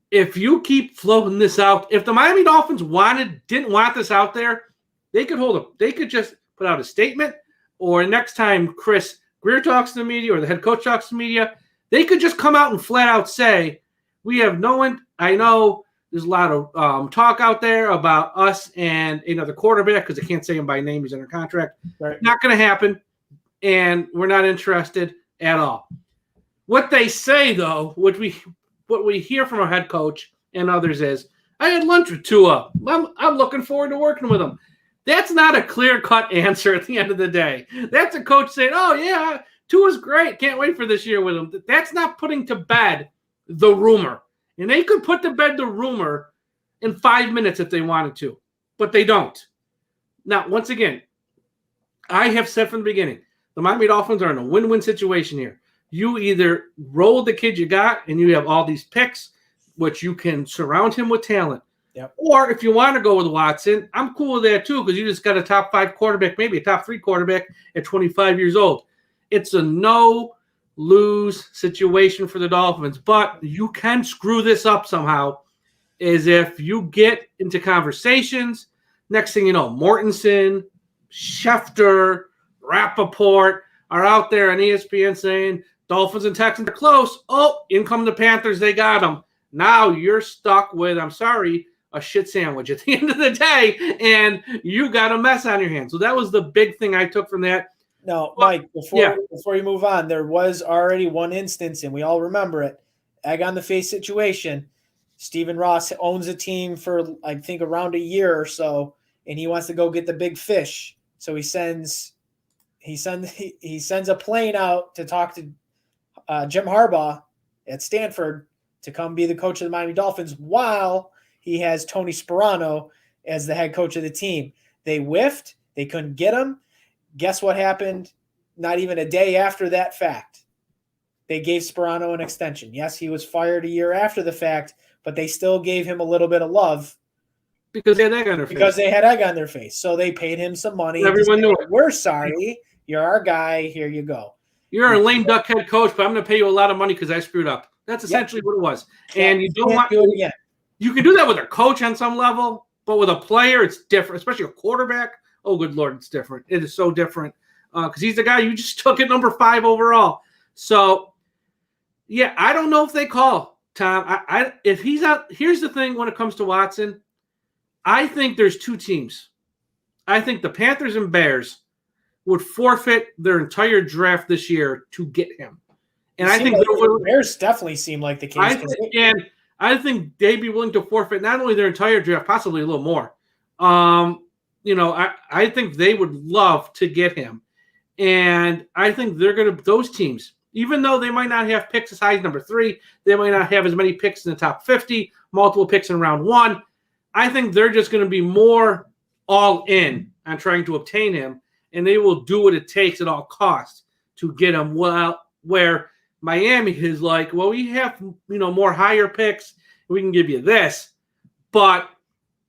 if you keep floating this out, if the Miami Dolphins didn't want this out there, they could hold up. They could just put out a statement, or next time Chris Greer talks to the media or the head coach talks to the media, they could just come out and flat out say, we have no one. I know there's a lot of talk out there about us and another quarterback, because they can't say him by name. He's under contract. Right. Not going to happen, and we're not interested at all. What they say, though, what we hear from our head coach and others is, I had lunch with Tua. I'm looking forward to working with him. That's not a clear-cut answer at the end of the day. That's a coach saying, oh, yeah, Tua's great. Can't wait for this year with him. That's not putting to bed the rumor. And they could put to bed the rumor in 5 minutes if they wanted to, but they don't. Now, once again, I have said from the beginning, the Miami Dolphins are in a win-win situation here. You either roll the kid you got and you have all these picks, which you can surround him with talent. Yep. Or if you want to go with Watson, I'm cool with that too, because you just got a top 5 quarterback, maybe a top 3 quarterback at 25 years old. It's a no-lose situation for the Dolphins, but you can screw this up somehow, is if you get into conversations, next thing you know, Mortensen, Schefter, Rappaport are out there on ESPN saying Dolphins and Texans are close. Oh, in come the Panthers, they got them. Now you're stuck with, I'm sorry, a shit sandwich at the end of the day, and you got a mess on your hands. So that was the big thing I took from that. No, Mike, before you move on, there was already one instance, and we all remember it, egg on the face situation. Stephen Ross owns a team for, I think, around a year or so, and he wants to go get the big fish. So he sends a plane out to talk to Jim Harbaugh at Stanford to come be the coach of the Miami Dolphins while he has Tony Sparano as the head coach of the team. They whiffed. They couldn't get him. Guess what happened? Not even a day after that fact, they gave Sparano an extension. Yes, he was fired a year after the fact, but they still gave him a little bit of love. Because they had egg on their face. Because they had egg on their face. So they paid him some money. Everyone knew it. We're sorry. You're our guy. Here you go. You're a lame duck head coach, but I'm going to pay you a lot of money because I screwed up. That's essentially what it was. And you don't want to do it again. You can do that with a coach on some level, but with a player, it's different, especially a quarterback. oh, good Lord, it's different. It is so different because he's the guy you just took at number 5 overall. So, yeah, I don't know if they call, Tom. If he's out, here's the thing when it comes to Watson. I think there's 2 teams. I think the Panthers and Bears would forfeit their entire draft this year to get him. And I think the Bears definitely seem like the case. I think they'd be willing to forfeit not only their entire draft, possibly a little more. I think they would love to get him. And I think they're going to – those teams, even though they might not have picks as high as number 3, they might not have as many picks in the top 50, multiple picks in round 1, I think they're just going to be more all in on trying to obtain him, and they will do what it takes at all costs to get him. Well, where Miami is like, well, we have more higher picks, we can give you this, but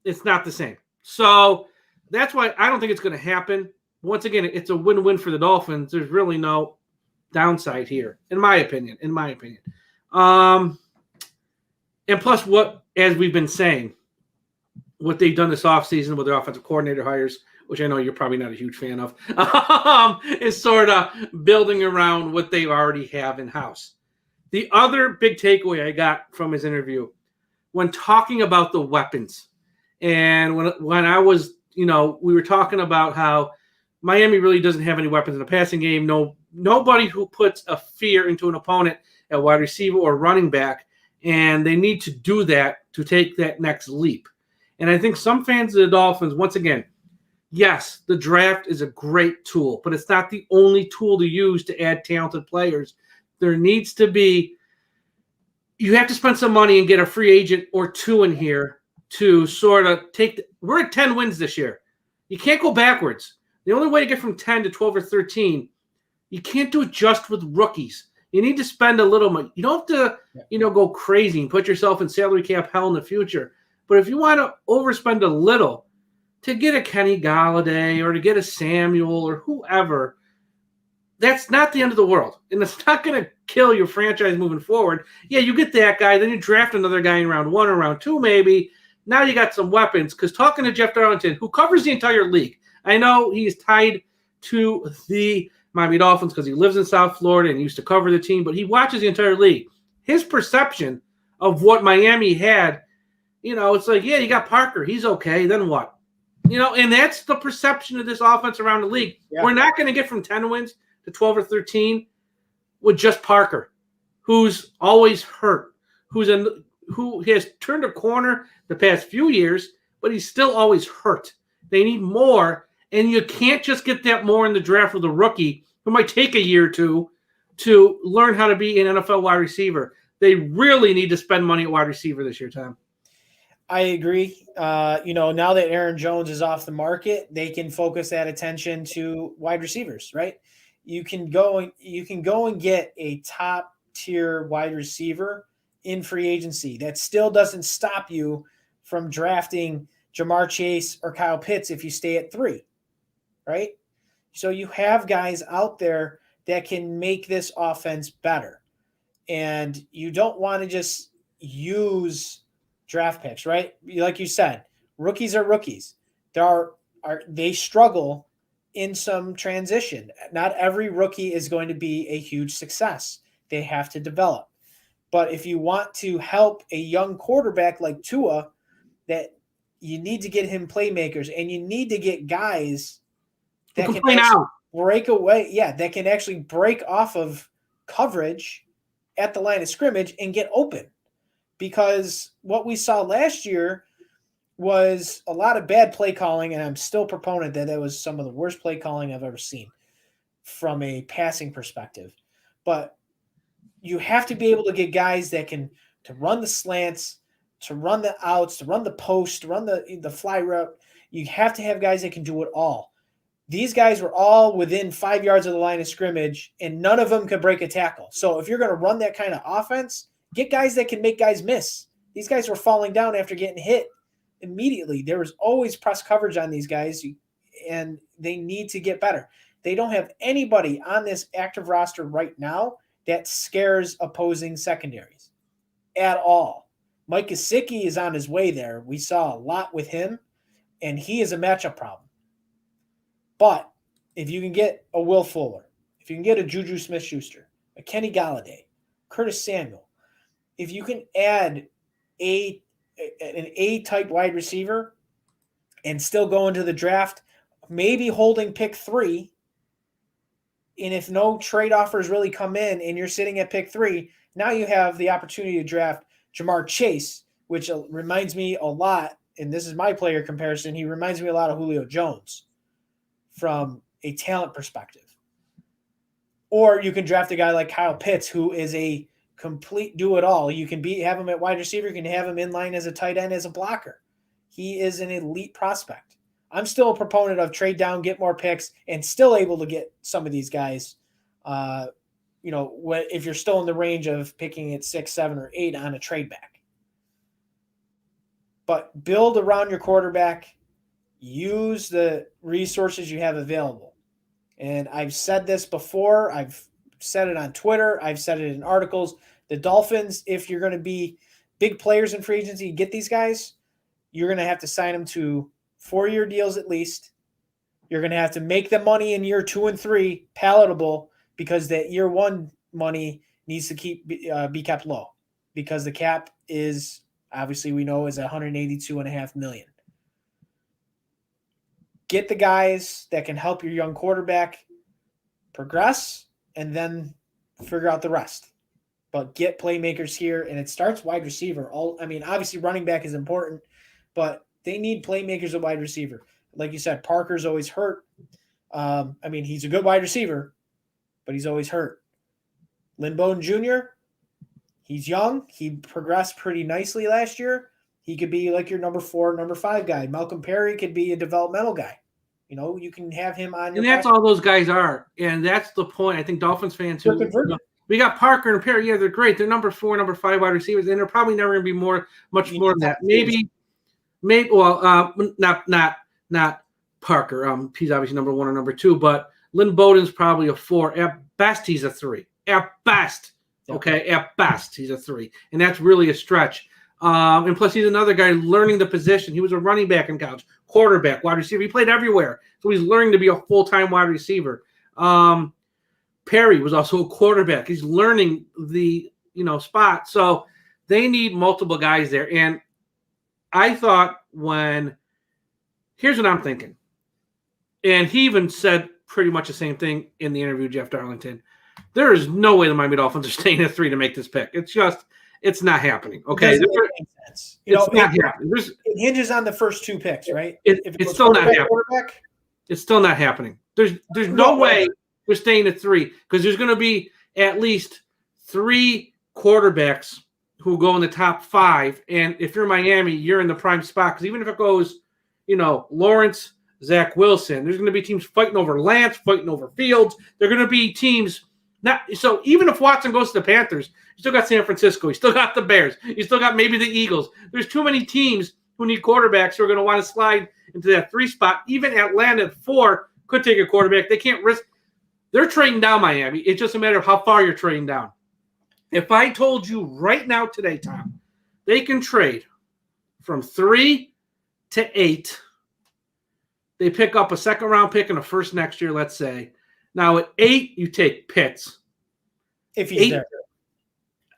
it's not the same. So that's why I don't think it's going to happen. Once again, it's a win-win for the Dolphins. There's really no downside here, in my opinion. And plus, as we've been saying, what they've done this offseason with their offensive coordinator hires, which I know you're probably not a huge fan of, is sort of building around what they already have in-house. The other big takeaway I got from his interview, when talking about the weapons, and when I was, we were talking about how Miami really doesn't have any weapons in the passing game. Nobody who puts a fear into an opponent at wide receiver or running back, and they need to do that to take that next leap. And I think some fans of the Dolphins, once again, yes, the draft is a great tool, but it's not the only tool to use to add talented players. There needs to be – you have to spend some money and get a free agent or 2 in here to sort of take – we're at 10 wins this year. You can't go backwards. The only way to get from 10 to 12 or 13, you can't do it just with rookies. You need to spend a little money. You don't have to, go crazy and put yourself in salary cap hell in the future. But if you want to overspend a little to get a Kenny Galladay or to get a Samuel or whoever, that's not the end of the world. And it's not going to kill your franchise moving forward. Yeah, you get that guy, then you draft another guy in round 1 or round 2 maybe. Now you got some weapons. Because talking to Jeff Darlington, who covers the entire league, I know he's tied to the Miami Dolphins because he lives in South Florida and used to cover the team, but he watches the entire league. His perception of what Miami had, it's like, yeah, you got Parker. He's okay. Then what? And that's the perception of this offense around the league. Yeah. We're not going to get from 10 wins to 12 or 13 with just Parker, who's always hurt, who has turned a corner the past few years, but he's still always hurt. They need more, and you can't just get that more in the draft with a rookie who might take a year or 2 to learn how to be an NFL wide receiver. They really need to spend money at wide receiver this year, Tom. I agree. Now that Aaron Jones is off the market, they can focus that attention to wide receivers, right? You can go and get a top tier wide receiver in free agency. That still doesn't stop you from drafting Jamar Chase or Kyle Pitts if you stay at 3, right? So you have guys out there that can make this offense better. And you don't want to just use draft picks, right? Like you said, rookies are rookies. They struggle in some transition. Not every rookie is going to be a huge success. They have to develop. But if you want to help a young quarterback like Tua, that you need to get him playmakers, and you need to get guys that can break away. Yeah, that can actually break off of coverage at the line of scrimmage and get open. Because what we saw last year was a lot of bad play calling, and I'm still a proponent that was some of the worst play calling I've ever seen from a passing perspective. But you have to be able to get guys that can to run the slants, to run the outs, to run the post, to run the fly route. You have to have guys that can do it all. These guys were all within 5 yards of the line of scrimmage, and none of them could break a tackle. So if you're going to run that kind of offense, get guys that can make guys miss. These guys were falling down after getting hit immediately. There was always press coverage on these guys, and they need to get better. They don't have anybody on this active roster right now that scares opposing secondaries at all. Mike Gesicki is on his way there. We saw a lot with him, and he is a matchup problem. But if you can get a Will Fuller, if you can get a Juju Smith-Schuster, a Kenny Galladay, Curtis Samuel, if you can add an A-type wide receiver and still go into the draft, maybe holding pick 3, and if no trade offers really come in and you're sitting at pick 3, now you have the opportunity to draft Jamar Chase, which reminds me a lot, and this is my player comparison, he reminds me a lot of Julio Jones from a talent perspective. Or you can draft a guy like Kyle Pitts, who is a complete do-it-all. You can have him at wide receiver. You can have him in line as a tight end, as a blocker. He is an elite prospect. I'm still a proponent of trade down, get more picks, and still able to get some of these guys, if you're still in the range of picking at 6, 7, or 8 on a trade back. But build around your quarterback. Use the resources you have available. And I've said this before. I've said it on Twitter. I've said it in articles. The Dolphins, if you're going to be big players in free agency, get these guys, you're going to have to sign them to 4-year deals at least. You're going to have to make the money in year 2 and 3 palatable, because that year 1 money needs to be kept low, because the cap is, obviously we know, is $182.5 million. Get the guys that can help your young quarterback progress, and then figure out the rest. But get playmakers here, and it starts wide receiver. Obviously running back is important, but they need playmakers at wide receiver. Like you said, Parker's always hurt. He's a good wide receiver, but he's always hurt. Lynn Bowden Jr., he's young. He progressed pretty nicely last year. He could be like your number 4, number 5 guy. Malcolm Perry could be a developmental guy. You can have him on your. And that's all those guys are. And that's the point. I think Dolphins fans who we got Parker and Perry. Yeah, they're great. They're number 4, number 5 wide receivers, and they're probably never going to be much more than that. Maybe. Not Parker. He's obviously number 1 or number 2, but Lynn Bowden's probably a 4. At best, he's a 3. At best. Okay. At best, he's a 3. And that's really a stretch. And plus, he's another guy learning the position. He was a running back in college, quarterback, wide receiver. He played everywhere. So he's learning to be a full-time wide receiver. Perry was also a quarterback. He's learning the spot. So they need multiple guys there. And I thought here's what I'm thinking. And he even said pretty much the same thing in the interview, Jeff Darlington. There is no way the Miami Dolphins are staying at 3 to make this pick. It's not happening. Okay. It doesn't make sense. It's not happening. It hinges on the first 2 picks, right? It's still not happening. It's still not happening. There's no way we're staying at 3, because there's going to be at least 3 quarterbacks who go in the top 5. And if you're Miami, you're in the prime spot, because even if it goes, Lawrence, Zach Wilson, there's going to be teams fighting over Lance, fighting over Fields. They're going to be teams. So even if Watson goes to the Panthers, you still got San Francisco. You still got the Bears. You still got maybe the Eagles. There's too many teams who need quarterbacks who are going to want to slide into that 3 spot. Even Atlanta at 4 could take a quarterback. They can't risk. They're trading down Miami. It's just a matter of how far you're trading down. If I told you right now today, Tom, they can trade from 3 to 8. They pick up a 2nd-round pick and a first next year, let's say. Now at 8, you take Pitts. If he's there.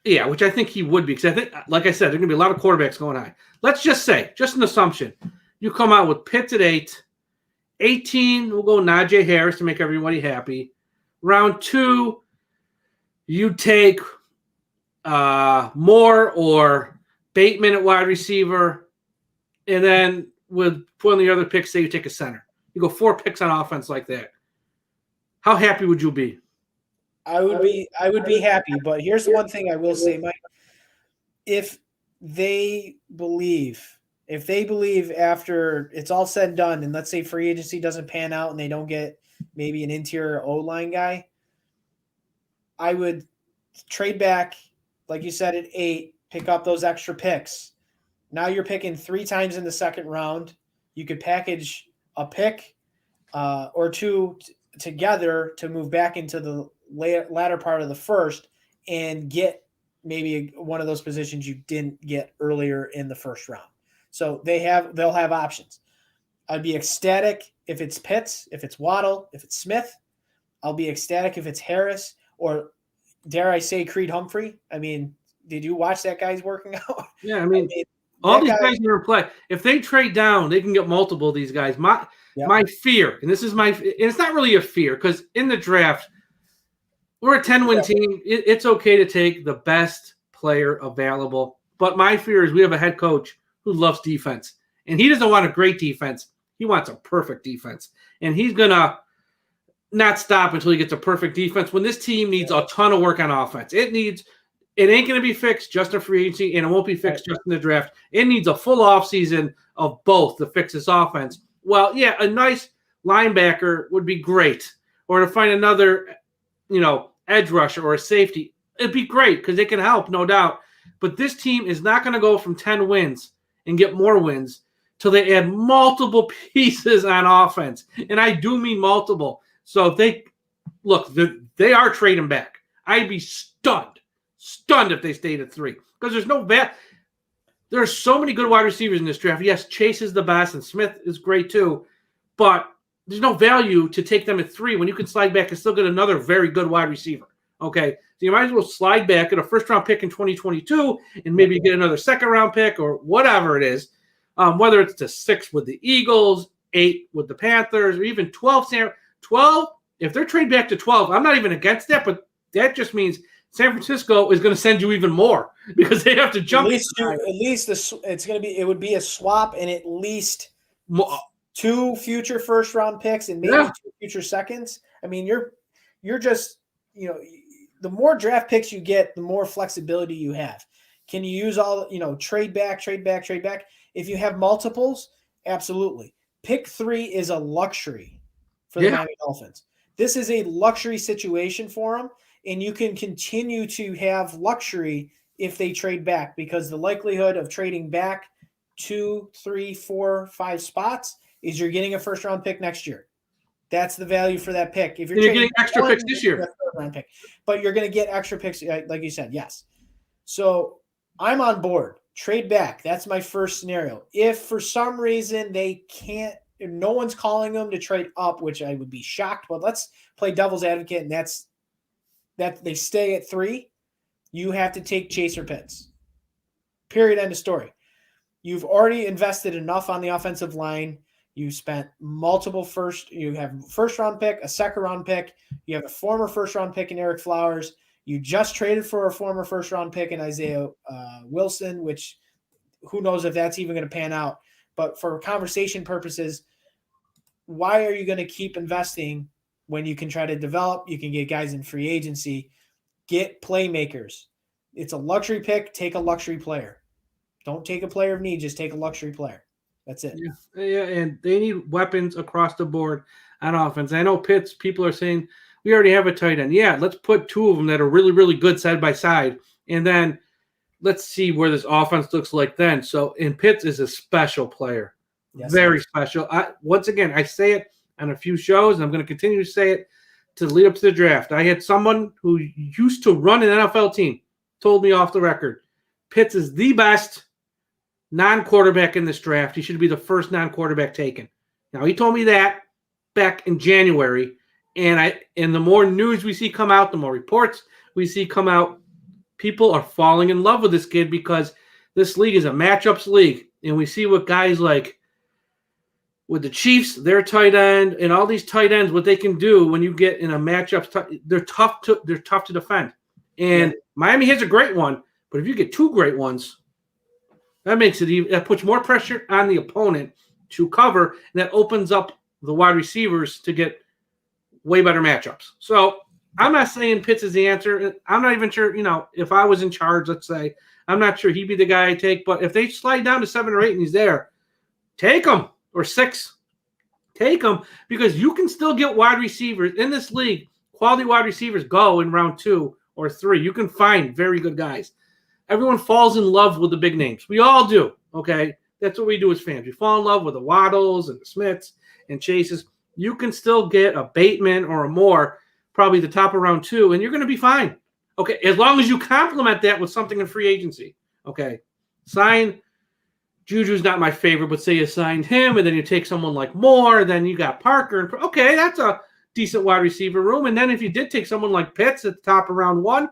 Yeah, which I think he would be, because I think, like I said, there are going to be a lot of quarterbacks going high. Let's just say, just an assumption, you come out with Pitts at 8. 18, we'll go Najee Harris to make everybody happy. Round 2, you take Moore or Bateman at wide receiver. And then with one of the other picks, say you take a center. You go 4 picks on offense like that. How happy would you be? I would be happy, but here's the one thing I will say, Mike. If they believe after it's all said and done, and let's say free agency doesn't pan out and they don't get maybe an interior O-line guy, I would trade back, like you said, at 8, pick up those extra picks. Now you're picking 3 times in the 2nd round. You could package a pick or 2 together to move back into the latter part of the 1st and get maybe one of those positions you didn't get earlier in the 1st round. So they'll have options. I'd be ecstatic if it's Pitts, if it's Waddle, if it's Smith. I'll be ecstatic if it's Harris or, dare I say, Creed Humphrey. I mean, did you watch that guy's working out? Yeah, I mean all these guys are in play. If they trade down, they can get multiple of these guys. My fear, and it's not really a fear because in the draft, we're a 10-win team. It's okay to take the best player available. But my fear is we have a head coach who loves defense, and he doesn't want a great defense. He wants a perfect defense, and he's going to not stop until he gets a perfect defense when this team needs a ton of work on offense. It ain't going to be fixed just in free agency, and it won't be fixed just in the draft. It needs a full offseason of both to fix this offense. Well, yeah, a nice linebacker would be great, or to find another, edge rusher or a safety. It'd be great because they can help, no doubt. But this team is not going to go from 10 wins and get more wins till they add multiple pieces on offense. And I do mean multiple. So if they are trading back. I'd be stunned if they stayed at 3 because there's no bet. There are so many good wide receivers in this draft. Yes, Chase is the best and Smith is great too, but there's no value to take them at 3 when you can slide back and still get another very good wide receiver. Okay, so you might as well slide back, get a first-round pick in 2022, and maybe get another second-round pick or whatever it is, whether it's to 6 with the Eagles, 8 with the Panthers, or even 12. 12, if they're trading back to 12, I'm not even against that, but that just means San Francisco is going to send you even more because they have to jump. It would be a swap and at least 2 future first-round picks and maybe 2 future seconds. I mean, you're just, the more draft picks you get, the more flexibility you have. Can you use all, trade back? If you have multiples, absolutely. Pick 3 is a luxury for the Miami Dolphins. This is a luxury situation for them, and you can continue to have luxury if they trade back because the likelihood of trading back 2, 3, 4, 5 spots is you're getting a first-round pick next year. That's the value for that pick. If you're getting extra picks this year, round pick, but you're going to get extra picks, like you said. Yes. So I'm on board. Trade back. That's my first scenario. If for some reason they can't, no one's calling them to trade up, which I would be shocked. But let's play devil's advocate, and that's that they stay at 3. You have to take Chase or Pitts. Period. End of story. You've already invested enough on the offensive line. You spent multiple you have first-round pick, a second-round pick. You have a former first-round pick in Eric Flowers. You just traded for a former first-round pick in Isaiah Wilson, which who knows if that's even going to pan out. But for conversation purposes, why are you going to keep investing when you can try to develop? You can get guys in free agency. Get playmakers. It's a luxury pick. Take a luxury player. Don't take a player of need. Just take a luxury player. That's it. Yeah, and they need weapons across the board on offense. I know Pitts, people are saying, we already have a tight end. Yeah, let's put 2 of them that are really, really good side by side, and then let's see where this offense looks like then. So, and Pitts is a special player. Yes, very special. Once again, I say it on a few shows, and I'm going to continue to say it to lead up to the draft. I had someone who used to run an NFL team told me off the record, Pitts is the best non-quarterback in this draft. He should be the first non-quarterback taken. Now, he told me that back in January, and the more news we see come out, the more reports we see come out, people are falling in love with this kid because this league is a matchups league, and we see what guys like with the Chiefs, their tight end, and all these tight ends, what they can do when you get in a matchup. They're tough to defend. And Miami has a great one, but if you get 2 great ones, that puts more pressure on the opponent to cover, and that opens up the wide receivers to get way better matchups. So I'm not saying Pitts is the answer. I'm not even sure, if I was in charge, let's say, I'm not sure he'd be the guy I take. But if they slide down to 7 or 8 and he's there, take him, or 6. Take him, because you can still get wide receivers in this league. Quality wide receivers go in round 2 or 3. You can find very good guys. Everyone falls in love with the big names. We all do, okay? That's what we do as fans. We fall in love with the Waddles and the Smiths and Chases. You can still get a Bateman or a Moore, probably the top of round 2, and you're going to be fine, okay? As long as you complement that with something in free agency, okay? Sign Juju's not my favorite, but say you signed him, and then you take someone like Moore, then you got Parker. And okay, that's a decent wide receiver room. And then if you did take someone like Pitts at the top of round 1,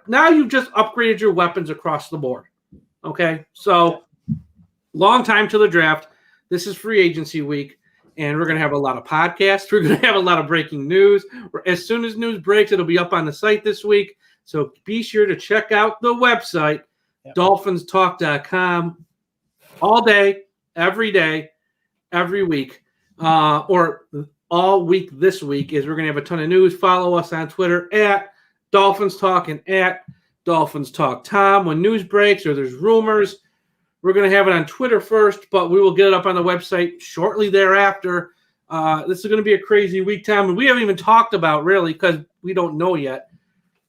now you've just upgraded your weapons across the board. Okay, so long time to the draft. This is free agency week, and we're going to have a lot of podcasts. We're going to have a lot of breaking news. As soon as news breaks, it'll be up on the site this week. So be sure to check out the website, dolphinstalk.com, all day, every week, or all week this week is we're going to have a ton of news. Follow us on Twitter at Dolphins Talk and at Dolphins Talk Tom. When news breaks or there's rumors, we're going to have it on Twitter first, but we will get it up on the website shortly thereafter. This is going to be a crazy week, Tom, and we haven't even talked about really because we don't know yet.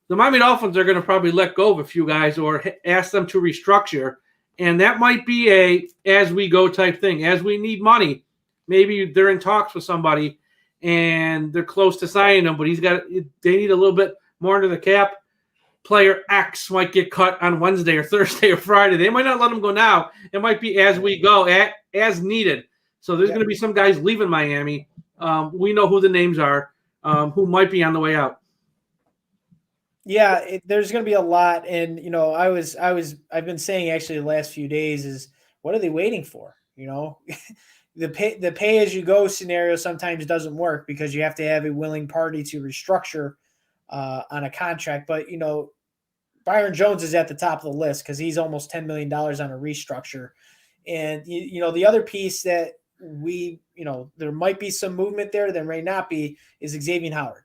The Miami Dolphins are going to probably let go of a few guys or ask them to restructure. And that might be a as-we-go type thing. As we need money, maybe they're in talks with somebody and they're close to signing him, but they need a little bit more under the cap. Player X might get cut on Wednesday or Thursday or Friday. They might not let him go now. It might be as we go, as needed. So there's going to be some guys leaving Miami. We know who the names are, who might be on the way out. Yeah, there's going to be a lot, and I've been saying actually the last few days is what are they waiting for? The pay as you go scenario sometimes doesn't work because you have to have a willing party to restructure on a contract. But Byron Jones is at the top of the list because he's almost $10 million on a restructure, and the other piece that there might be some movement there, there may not be, is Xavien Howard.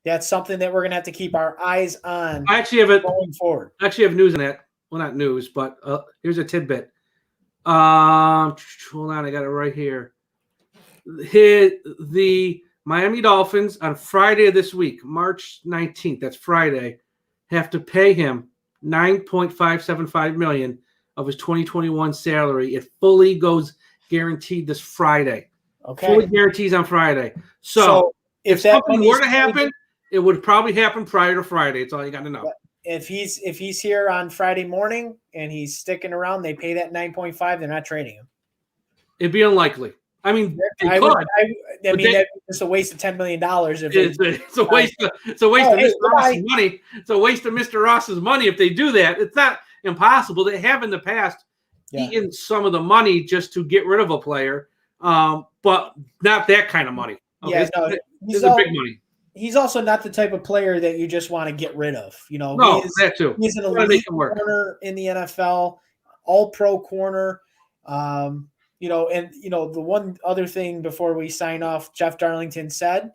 That's something that we're going to have to keep our eyes on. I actually have going forward. I actually have news on that. Well, not news, but here's a tidbit. Hold on, I got it right here. The Miami Dolphins on Friday of this week, March 19th, that's Friday, have to pay him $9.575 million of his 2021 salary. It fully goes guaranteed this Friday. Okay. Fully guarantees on Friday. So if something were to happen, it would probably happen prior to Friday. It's all you got to know. If he's here on Friday morning and he's sticking around, they pay that 9.5. They're not trading him. It'd be unlikely. I mean, that's just a waste of $10 million. It's a waste of Mr. Ross's money. It's a waste of Mr. Ross's money if they do that. It's not impossible. They have in the past eaten some of the money just to get rid of a player, but not that kind of money. Okay? This is big money. He's also not the type of player that you just want to get rid of. That too. He's an elite corner in the NFL, all-pro corner. The one other thing before we sign off, Jeff Darlington said,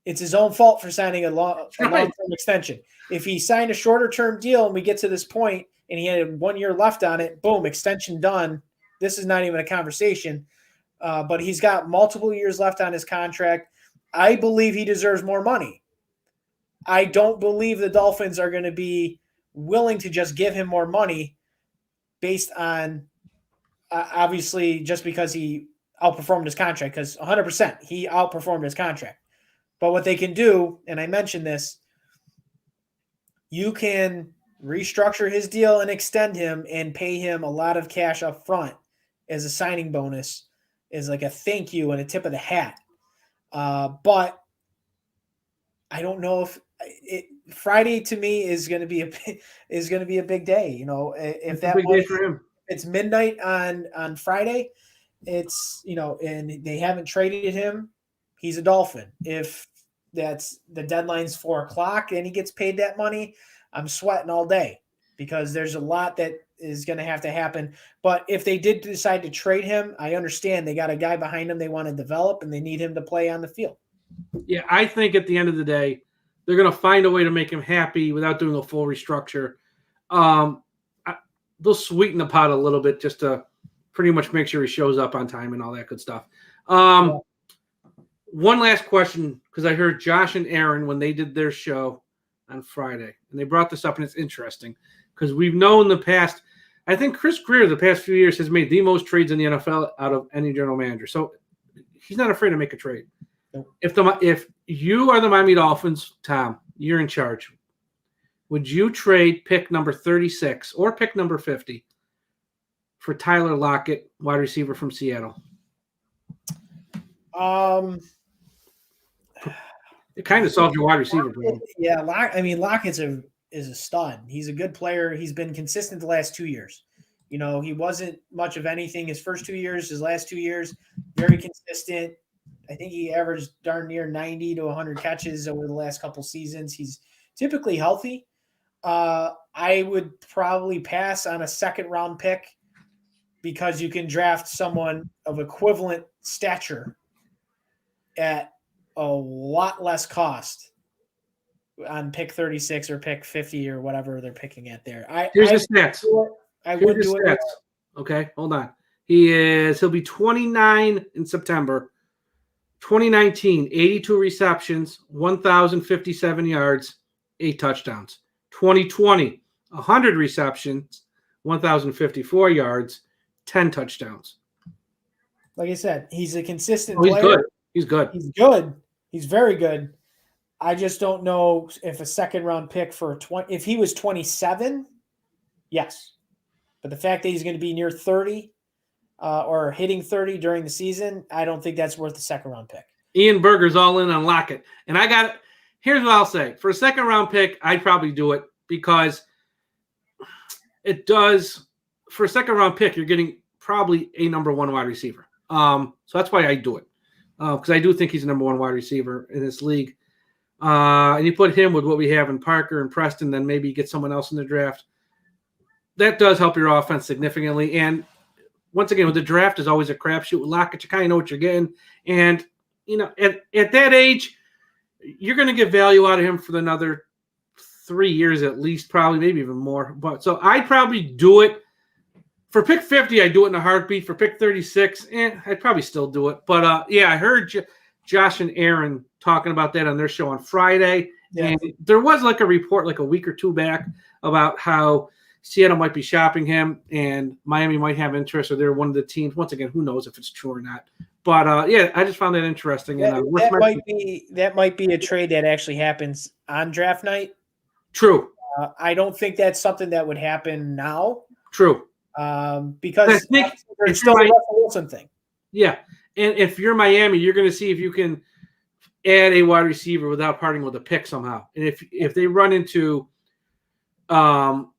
it's his own fault for signing a long-term extension. If he signed a shorter-term deal and we get to this point and he had 1 year left on it, boom, extension done. This is not even a conversation. But he's got multiple years left on his contract. I believe he deserves more money. I don't believe the Dolphins are going to be willing to just give him more money based on obviously just because he outperformed his contract, because 100% he outperformed his contract. But what they can do, and I mentioned this, you can restructure his deal and extend him and pay him a lot of cash up front as a signing bonus, as like a thank you and a tip of the hat. But I don't know if Friday to me is going to be a big day. If that big day for him. It's midnight on Friday. It's and they haven't traded him. He's a Dolphin. If that's the deadline's 4:00 and he gets paid that money, I'm sweating all day because there's a lot that is going to have to happen. But if they did decide to trade him, I understand they got a guy behind him they want to develop and they need him to play on the field. Yeah, I think at the end of the day, they're going to find a way to make him happy without doing a full restructure. They'll sweeten the pot a little bit just to pretty much make sure he shows up on time and all that good stuff. One last question, because I heard Josh and Aaron when they did their show on Friday, and they brought this up, and it's interesting because we've known the past. I think Chris Greer the past few years has made the most trades in the NFL out of any general manager. So he's not afraid to make a trade. If you are the Miami Dolphins, Tom, you're in charge. Would you trade pick number 36 or pick number 50 for Tyler Lockett, wide receiver from Seattle? It kind of solves your wide receiver problem. Yeah, Lockett's is a stud. He's a good player. He's been consistent the last 2 years. He wasn't much of anything his first 2 years. His last 2 years, very consistent. I think he averaged darn near 90 to 100 catches over the last couple seasons. He's typically healthy. I would probably pass on a second-round pick because you can draft someone of equivalent stature at a lot less cost on pick 36 or pick 50 or whatever they're picking at there. Here's the stats. I would do it. Okay, hold on. He'll be 29 in September. 2019, 82 receptions, 1,057 yards, 8 touchdowns. 2020, 100 receptions, 1,054 yards, 10 touchdowns. Like I said, he's a consistent player. Good. He's good. He's good. He's very good. I just don't know if a second-round pick if he was 27, yes. But the fact that he's going to be near 30 or hitting 30 during the season, I don't think that's worth a second-round pick. Ian Berger's all in on Lockett. And here's what I'll say. For a second-round pick, I'd probably do it because it does – for a second-round pick, you're getting probably a number one wide receiver. So that's why I do it because I do think he's a number one wide receiver in this league. And you put him with what we have in Parker and Preston, then maybe you get someone else in the draft. That does help your offense significantly. And once again, with the draft is always a crapshoot. With Lockett, you kind of know what you're getting. And, at that age, you're going to get value out of him for another 3 years at least, probably, maybe even more. But so I'd probably do it. For pick 50, I'd do it in a heartbeat. For pick 36, I'd probably still do it. But, I heard Josh and Aaron talking about that on their show on Friday. Yeah. And there was a report a week or two back about how Seattle might be shopping him and Miami might have interest, or they're one of the teams. Once again, who knows if it's true or not. But, I just found that interesting. That might be a trade that actually happens on draft night. True. I don't think that's something that would happen now. True. Because it's still a Russell Wilson thing. Yeah. And if you're Miami, you're going to see if you can add a wide receiver without parting with a pick somehow. And if they run into, roadblock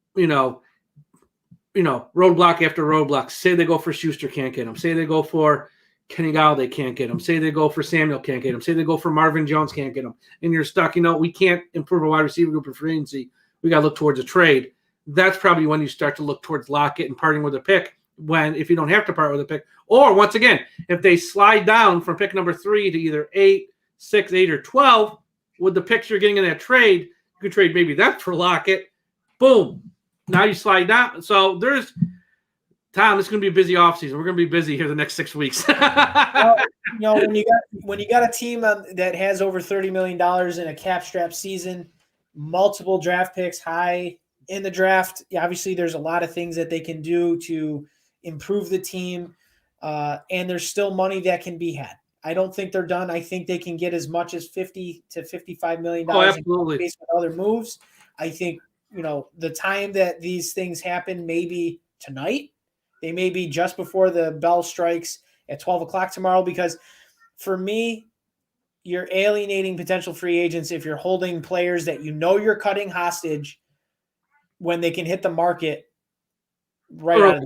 after roadblock, say they go for Schuster, can't get him. Say they go for Kenny Galladay, can't get him. Say they go for Samuel, can't get him. Say they go for Marvin Jones, can't get him. And you're stuck, we can't improve a wide receiver group in free agency. We got to look towards a trade. That's probably when you start to look towards Lockett and parting with a pick. If you don't have to part with a pick, or once again, if they slide down from pick number 3 to either 8, 6, 8, or 12, with the picks you're getting in that trade, you could trade maybe that for Lockett. Boom. Now you slide down. So this is going to be a busy offseason. We're going to be busy here the next 6 weeks. When you got a team that has over $30 million in a cap strap season, multiple draft picks high in the draft, obviously there's a lot of things that they can do to improve the team, and there's still money that can be had. I don't think they're done. I think they can get as much as $50 to $55 million based on other moves. I think, the time that these things happen may be tonight. They may be just before the bell strikes at 12 o'clock tomorrow, because for me, you're alienating potential free agents if you're holding players that you're cutting hostage when they can hit the market right out of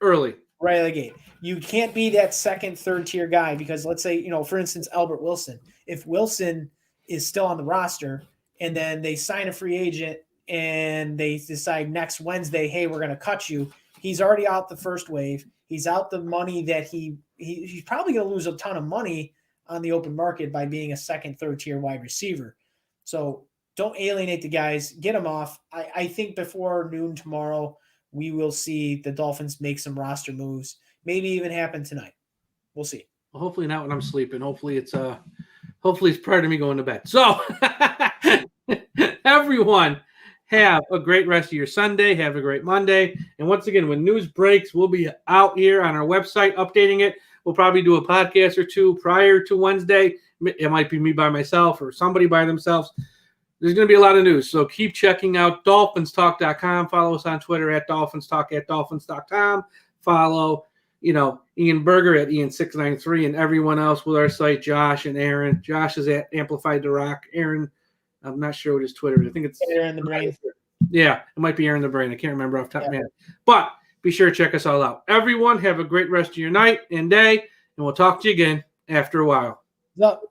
the gate. You can't be that second, third tier guy because let's say, for instance, Albert Wilson. If Wilson is still on the roster and then they sign a free agent and they decide next Wednesday, hey, we're going to cut you. He's already out the first wave. He's out the money that he's probably going to lose a ton of money on the open market by being a second, third tier wide receiver. So don't alienate the guys. Get them off. I think before noon tomorrow, we will see the Dolphins make some roster moves. Maybe even happen tonight. We'll see. Well, hopefully not when I'm sleeping. Hopefully it's prior to me going to bed. So everyone, have a great rest of your Sunday. Have a great Monday. And once again, when news breaks, we'll be out here on our website updating it. We'll probably do a podcast or two prior to Wednesday. It might be me by myself or somebody by themselves. There's going to be a lot of news. So keep checking out DolphinsTalk.com. Follow us on Twitter @DolphinsTalk, @Dolphins.com. follow, Ian Berger at Ian693 and everyone else with our site, Josh and Aaron. Josh is at Amplified the Rock. Aaron, I'm not sure what his Twitter is. I think it's Aaron the Brain. Yeah, it might be Aaron the Brain. I can't remember off the top of my head. But be sure to check us all out. Everyone, have a great rest of your night and day, and we'll talk to you again after a while. What's up?